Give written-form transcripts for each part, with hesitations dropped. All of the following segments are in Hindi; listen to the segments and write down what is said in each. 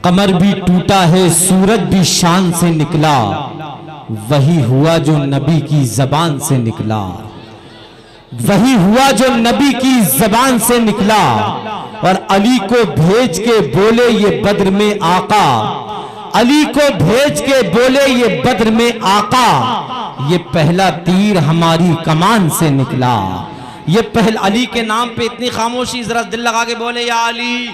कमर भी टूटा है, सूरज भी शान से निकला, वही हुआ जो नबी की जबान से निकला, वही हुआ जो नबी की जबान से निकला। और अली को भेज के बोले ये बद्र में आका, अली को भेज के बोले ये बद्र में आका, ये पहला तीर हमारी कमान से निकला। ये पहला अली के नाम पे इतनी खामोशी, जरा दिल लगा के बोले या अली।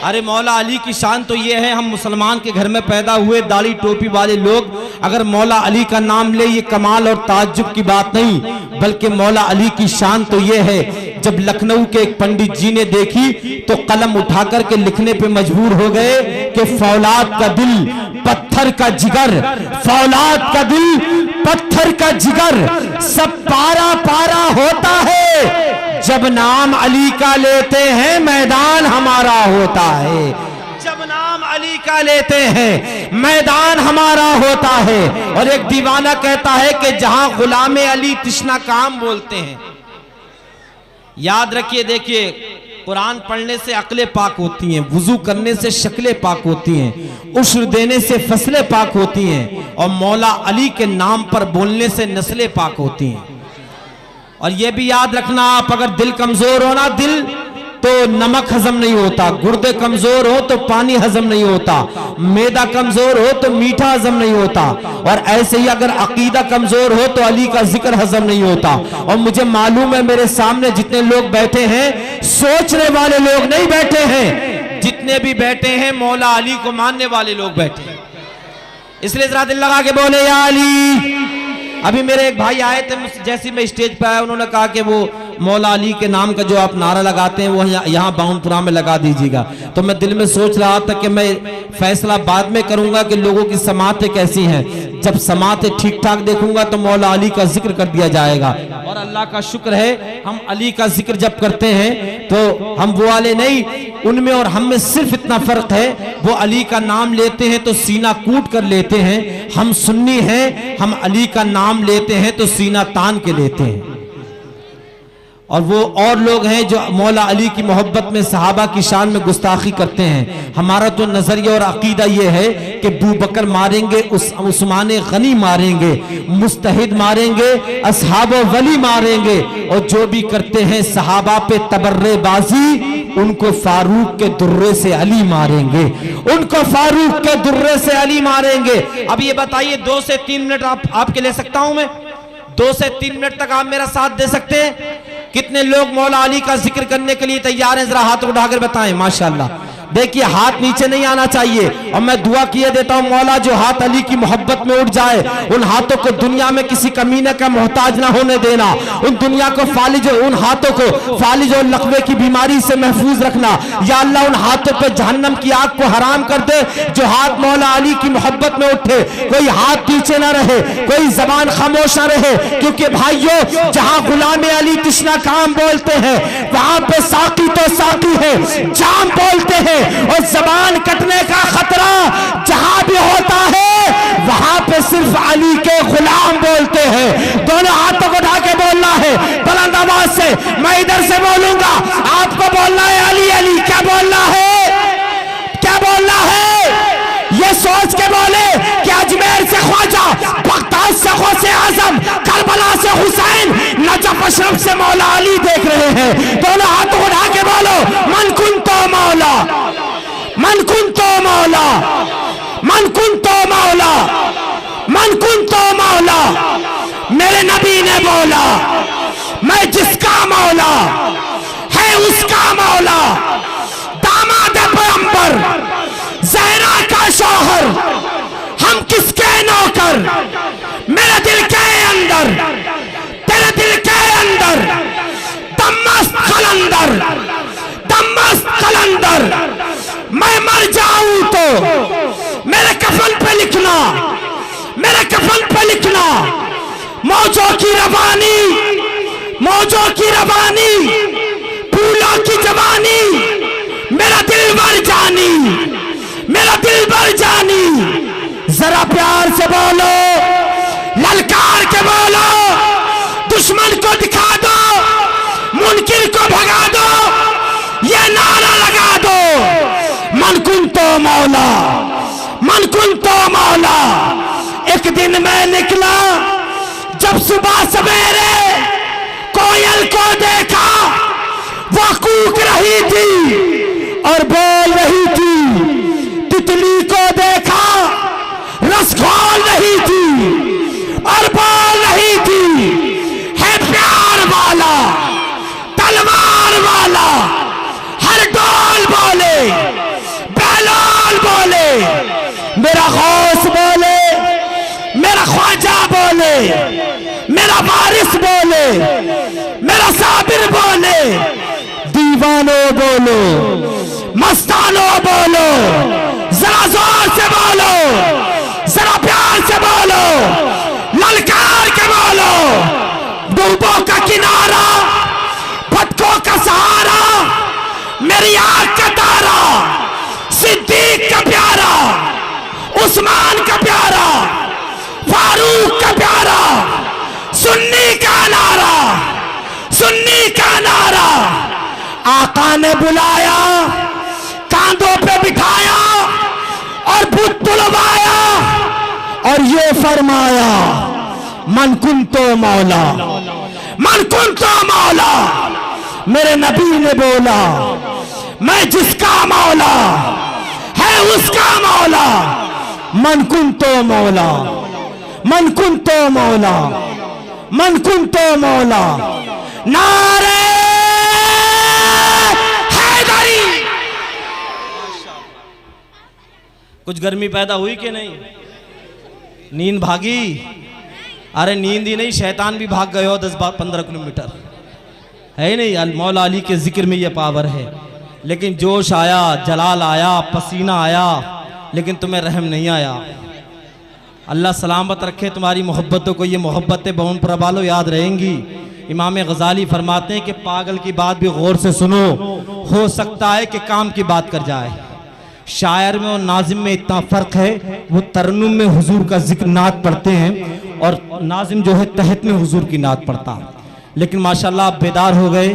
अरे मौला अली की शान तो ये है, हम मुसलमान के घर में पैदा हुए दाढ़ी टोपी वाले लोग अगर मौला अली का नाम ले, ये कमाल और ताज्जुब की बात नहीं, बल्कि मौला अली की शान तो ये है, जब लखनऊ के एक पंडित जी ने देखी तो कलम उठाकर के लिखने पे मजबूर हो गए कि फौलाद का दिल पत्थर का जिगर, फौलाद का दिल पत्थर का जिगर, सब पारा पारा होता है, जब नाम अली का लेते हैं मैदान हमारा होता है, जब नाम अली का लेते हैं मैदान हमारा होता है। और एक दीवाना कहता है कि जहां गुलामे अली तिश्ना काम बोलते हैं। याद रखिए, देखिए कुरान पढ़ने से अक्लें पाक होती हैं, वुजू करने से शक्लें पाक होती हैं, उश्र देने से फसलें पाक होती हैं, और मौला अली के नाम पर बोलने से नस्लें पाक होती हैं। और यह भी याद रखना, आप अगर दिल कमजोर हो ना, दिल तो नमक हजम नहीं होता, गुर्दे कमजोर हो तो पानी हजम नहीं होता, मैदा कमजोर हो तो मीठा हजम नहीं होता, और ऐसे ही अगर अकीदा कमजोर हो तो अली का जिक्र हजम नहीं होता। और मुझे मालूम है मेरे सामने जितने लोग बैठे हैं, सोचने वाले लोग नहीं बैठे हैं, जितने भी बैठे हैं मौला अली को मानने वाले लोग बैठे हैं। इसलिए जरा दिल लगा के बोले या अली। अभी मेरे एक भाई आए थे, जैसे मैं स्टेज पर आया उन्होंने कहा कि वो मौला अली के नाम का जो आप नारा लगाते हैं वो यहाँ बाउनपुरा में लगा दीजिएगा। तो मैं दिल में सोच रहा था कि मैं फैसला बाद में करूंगा कि लोगों की समातें कैसी हैं, जब समातें ठीक ठाक देखूंगा तो मौला अली का जिक्र कर दिया जाएगा। और अल्लाह का शुक्र है, हम अली का जिक्र जब करते हैं तो हम वो वाले नहीं, उनमें और हम में सिर्फ इतना फर्क है, वो अली का नाम लेते हैं तो सीना कूट कर लेते हैं, हम सुन्नी हैं, हम अली का नाम लेते हैं तो सीना तान के लेते हैं। और वो और लोग हैं जो मौला अली की मोहब्बत में सहाबा की शान में गुस्ताखी करते हैं। हमारा तो नजरिया और अकीदा ये है कि अबू बकर मारेंगे, उस्मान गनी मारेंगे, मुस्तहिद मारेंगे, असहाब वली मारेंगे, और जो भी करते हैं सहाबा पे तबर्रेबाजी, उनको फारूक के दुर्रे से अली मारेंगे, उनको फारूक के दुर्रे से अली मारेंगे। अब ये बताइए 2 से 3 मिनट आपके ले सकता हूं मैं? 2 से 3 मिनट तक आप मेरा साथ दे सकते हैं? कितने लोग मौला अली का जिक्र करने के लिए तैयार हैं? जरा हाथ उठाकर बताएं। माशाल्लाह। देखिए हाथ नीचे नहीं आना चाहिए, और मैं दुआ किए देता हूं मौला जो हाथ अली की मोहब्बत में उठ जाए, उन हाथों को दुनिया में किसी कमीने का मोहताज ना होने देना, उन दुनिया को फालिज, उन हाथों को फालिज और लकवे की बीमारी से महफूज रखना। या अल्लाह उन हाथों पे जहन्नम की आग को हराम कर दे जो हाथ मौला अली की मोहब्बत में उठे। कोई हाथ पीछे ना रहे, कोई जबान खामोश ना रहे, क्योंकि भाइयों जहां गुलामे अली तिश्ना काम बोलते हैं वहां पे साकी तो साकी है, जाम बोलते हैं, और जबान कटने का खतरा जहां भी होता है वहां पे सिर्फ अली के गुलाम बोलते हैं। दोनों हाथों को उठा के बोलना है बुलंद आवाज से, मैं इधर से बोलूंगा, आपको बोलना है अली अली। क्या बोलना है? क्या बोलना है? ये सोच के बोले कि अजमेर से ख्वाजा, बगदाद से गौसे आजम, करबला से हुसैन, नजफ अशरफ से मौला अली देख रहे हैं। दोनों हाथों को उठा के बोलो मन कुन तो मौला, मन कुन तो मौला, मन कुन तो मौला, मन कुन तो मौला। मेरे नबी ने बोला मैं जिसका मौला है उसका मौला, दामाद पैगंबर, ज़हरा का शौहर, हम किसके नौकर? मेरे दिल के अंदर, तेरे दिल के अंदर दमस्त कलंदर, दमस्त कलंदर। मैं मर जाऊं तो मेरे कफन पे लिखना, मेरे कफन पे लिखना मौजों की रवानी, मौजों की रवानी, फूलों की जवानी, मेरा दिल भर जानी, मेरा दिल भर जानी। जरा प्यार से बोलो, ललकार के बोलो, दुश्मन को दिखा दो, मुनकिर को भगा दो, ये नारा लगा दो, मन को कुन तो मौला, मन कुन तो मौला। एक दिन मैं निकला जब सुबह सवेरे कोयल को देखा, वो कूक रही थी और बोल रही थी। तितली को देखा, रस घोल रही थी और बोल रही थी, है प्यार वाला, तलवार वाला। हर डोल बोले, बेलाल बोले, मेरा गौस बोले, मेरा ख्वाजा बोले, मेरा वारिस बोले, मेरा साबिर बोले। दीवानो बोलो, मस्तानो बोलो, जरा जोर से बोलो, जरा प्यार से बोलो, ललकार के बोलो। डूबों का किनारा, भटकों का सहारा, मेरी आँख का तारा, सिद्दीक का प्यारा, उस्मान का प्यारा, फारूक का प्यारा, सुन्नी का नारा, सुन्नी का नारा। आका ने बुलाया, कांधों पे बिठाया और बुत तुलवाया और ये फरमाया, मन कुन तो मौला, मन कुन तो मौला। मेरे नबी ने बोला, मैं जिसका मौला है उसका मौला। मन कुन तो मौला, मन कुन तो मौला, मन कुन तो मौला। नारे हैदरी। कुछ गर्मी पैदा हुई कि नहीं? नींद भागी? अरे नींद ही नहीं, शैतान भी भाग गए हो 10-15 किलोमीटर, है नहीं? मौला अली के जिक्र में ये पावर है। लेकिन जोश आया, जलाल आया, पसीना आया, लेकिन तुम्हें रहम नहीं आया। अल्लाह सलामत रखे तुम्हारी मोहब्बतों को। ये मोहब्बतें बौन प्रबालो याद रहेंगी। इमाम गजाली फरमाते हैं कि पागल की बात भी गौर से सुनो, हो सकता है कि काम की बात कर जाए। शायर में और नाजिम में इतना फ़र्क है, वो तरन्नुम में हुजूर का जिक्र नात पढ़ते हैं और नाजिम जो है तहत में हुजूर की नात पढ़ता है। लेकिन माशाल्लाह आप बेदार हो गए,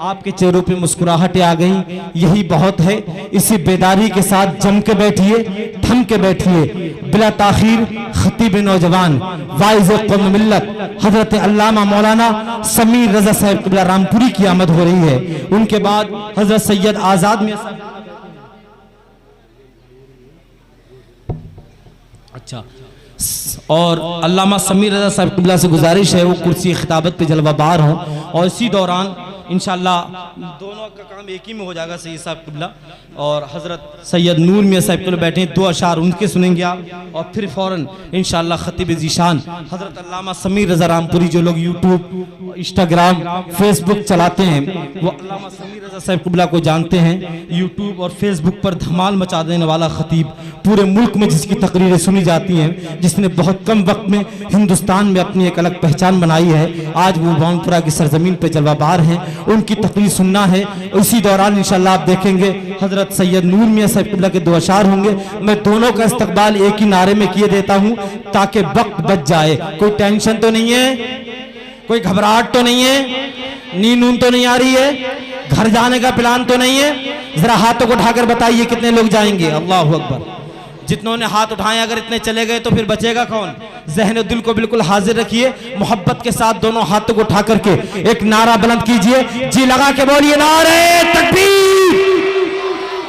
आपके चेहरों पे मुस्कुराहटें आ गई, यही बहुत है। इसी बेदारी के साथ जम के बैठिए, थम के बैठिए। बिला ताखीर खतीब नौजवान वाइज़ कौम मिल्लत हजरत अल्लामा मौलाना समीर रजा साहब क़िबला रामपुरी की आमद हो रही है। उनके बाद हजरत सैयद आज़ाद में अच्छा, और अल्लामा समीर रजा साहब क़िबला से गुजारिश है वो कुर्सी खिताबत पे जलवाबार हों, और इसी दौरान इंशाअल्लाह दोनों का काम एक ही में हो जाएगा। सैयद साहब क़िबला और हज़रत सैयद नूर मियाँ साहब क़िबला बैठे हैं, 2 अशार उनके सुनेंगे आप, और फिर फ़ौरन इंशाअल्लाह खतीब ज़ीशान हज़रत अल्लामा समीर रज़ा रामपुरी। जो लोग यूट्यूब, इंस्टाग्राम, फेसबुक चलाते हैं वो अल्लामा समीर रज़ा साहब क़िबला को जानते हैं। यूट्यूब और फेसबुक पर धमाल मचा देने वाला खतीब, पूरे मुल्क में जिसकी तकरीरें सुनी जाती हैं, जिसने बहुत कम वक्त में हिंदुस्तान में अपनी एक अलग पहचान बनाई है। आज वो बावनपुरा की सरजमीन पर जलवाबार हैं, उनकी तकरीर सुनना है। इसी दौरान इंशाअल्लाह आप देखेंगे हजरत सैयद नूर मियाँ साहब क़िबला के 2 अशार होंगे। मैं दोनों का इस्तकबाल एक ही नारे में किए देता हूँ ताकि वक्त बच जाए। कोई टेंशन तो नहीं है, कोई घबराहट तो नहीं है, नींद तो नहीं आ रही है, घर जाने का प्लान तो नहीं है? जरा हाथों को उठाकर बताइए कितने लोग जाएंगे? अल्लाहु अकबर। जितनों ने हाथ उठाए, अगर इतने चले गए तो फिर बचेगा कौन? ज़हन दिल को बिल्कुल हाजिर रखिए, मोहब्बत के साथ दोनों हाथों को उठा करके एक नारा बुलंद कीजिए, जी लगा के बोलिए, नारे तकबीर।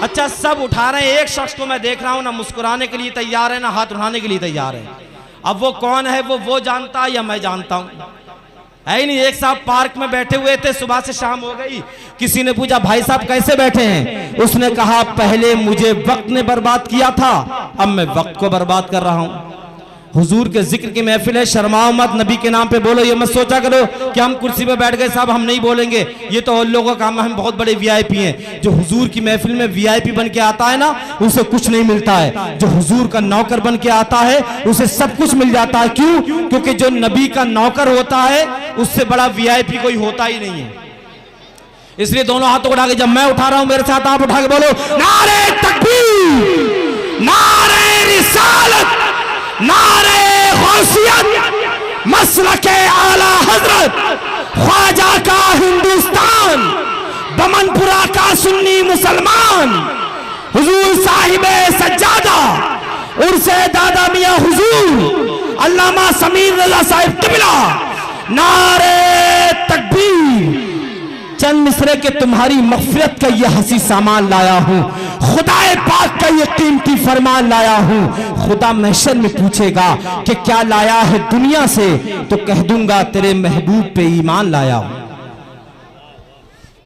अच्छा, सब उठा रहे हैं, एक शख्स को मैं देख रहा हूं ना मुस्कुराने के लिए तैयार है ना हाथ उठाने के लिए तैयार है। अब वो कौन है? वो जानता है या मैं जानता हूं? है नहीं। एक साहब पार्क में बैठे हुए थे, सुबह से शाम हो गई, किसी ने पूछा भाई साहब कैसे बैठे हैं? उसने कहा पहले मुझे वक्त ने बर्बाद किया था, अब मैं वक्त को बर्बाद कर रहा हूं। हुजूर के जिक्र की महफिल है, शर्माओ मत, नबी के नाम पे बोलो। ये मत सोचा करो कि हम कुर्सी पे बैठ गए साहब हम नहीं बोलेंगे, ये तो उन लोगों का काम है, हम बहुत बड़े वीआईपी हैं। जो हुजूर की महफिल में वीआईपी बन के आता है ना, उसे कुछ नहीं मिलता है। जो हुजूर का नौकर बन के आता है उसे सब कुछ मिल जाता है। क्यों? क्योंकि जो नबी का नौकर होता है उससे बड़ा वीआईपी कोई होता ही नहीं है। इसलिए दोनों हाथों को उठा के, जब मैं उठा रहा हूं मेरे साथ आप उठा के बोलो, नारे तकबीर, नारे रिसालत, नारे गौसियत, मसलके आला हजरत, ख्वाजा का हिंदुस्तान, बमनपुरा का सुन्नी मुसलमान, हुजूर साहिबे सज्जादा उर्से दादा मियां हुजूर अल्लामा समीर रजा साहिब किबला, नारे तकबीर। चंद मिसरे के तुम्हारी मग़फ़िरत का ये हसी सामान लाया हूँ, खुदाए पाक का ये कीमती फरमान लाया हूँ। खुदा महशर में पूछेगा कि क्या लाया है दुनिया से, तो कह दूंगा तेरे महबूब पे ईमान लाया हूँ।